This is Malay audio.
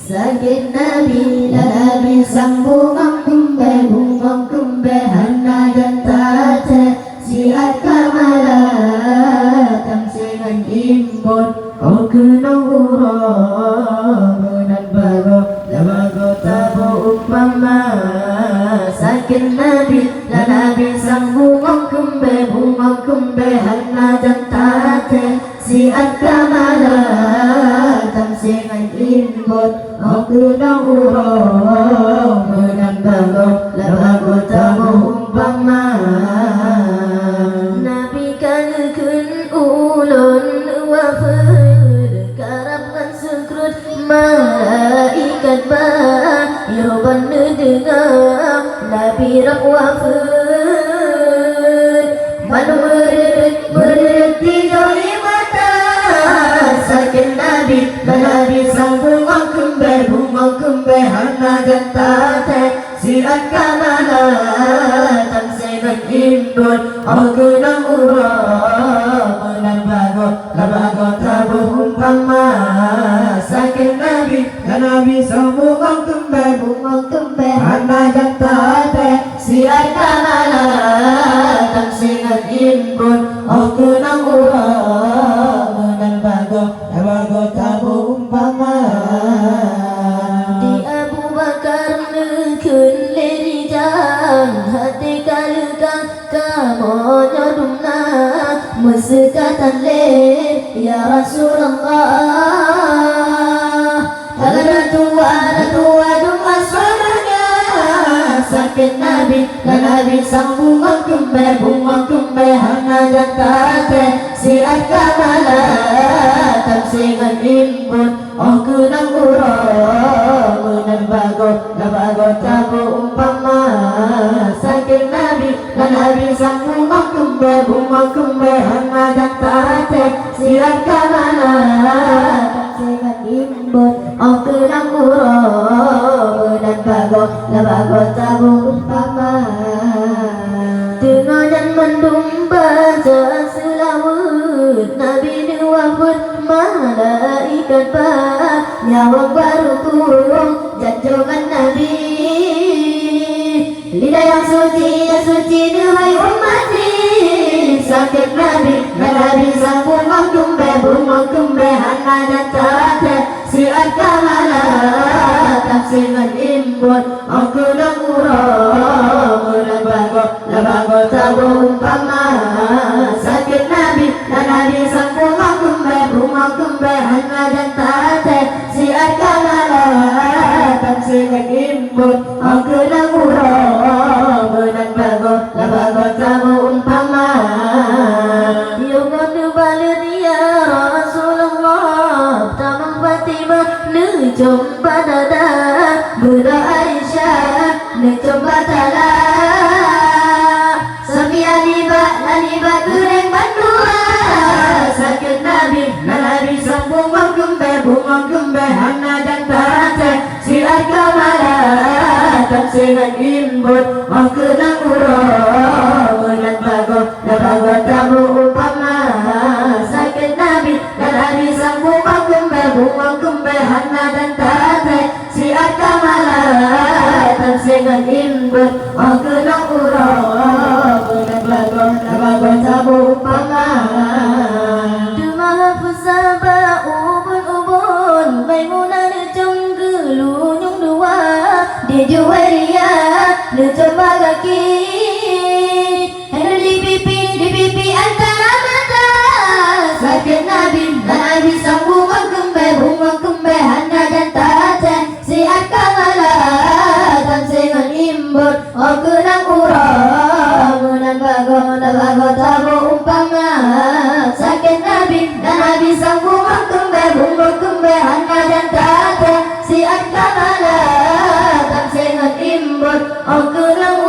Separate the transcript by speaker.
Speaker 1: sakit Nabi Nabi sang bunga kumbe hana jantata siat kamala tamsingan imbon o kunang uro munan bago labago tabo upama sakit Nabi sang bunga kumbe hana jantata siat kamala tamsingan imbon o kunang uro munan bago labago tabo upama Nabi kalkun ulun wafud karapkan sekrut malaikat ba yoban dengar Nabi rak wafud malu merit joli mata sakit Nabi sang bunga kumbe hana jantata siat kamala tamsingan imbon aku nang ura menang bago labago tabu umpama sakit Nabi sang bunga kumbe hana jantata siat kamala tamsingan imbon aku nang ura menang bago labago tabu umpama hati kalkan kamonya dumna musikatan le ya Rasulullah ada tua dum asrarnya sakit Nabi sang bunga kumbe hana jantata siat kamala tamsingan imbun oh kunang uro munan bago labago tabu umpama sakit Nabi sang bunga kumbe hana jantata siat kamala tamsingan imbun oh kunang uro munan bago labago tabu umpama tengah dan mendung baca selawat Nabi wafud malaikat ba nyawang baru turun janjongan Nabi lidah yang suci duhai ummati sakit Nabi sang bunga kumbe hana jantata siat kamala tamsingan imbon aku nang uro munan bago labago tabu umpama sakit Nabi sang bunga kumbe hana jantata siat kamala tamsingan imbon aku nang uro munan bago labago tabu umpama yungan balut ya Rasulullah tamang Fatimah nejom badada Bunda Aisyah nejom batala Sami aliba goreng bandua sakit Nabi sang bunga kumbe hana jantata siat kamala tamsingan imbun aku nang uro munan bago labago tabu upama sakit Nabi sang bunga kumbe hana jantata siat kamala tamsingan imbun aku nang uro munan bago labago tabu upama Juwaria coba kaki di pipi antara mata sakit Nabi sang bunga kumbe hana jantata siat kamala tamsingan imbun aku nang uro munan bago labago tabu umpama sakit Nabi sang bunga kumbe hana jantata siat kamala tamsingan imbun aku nang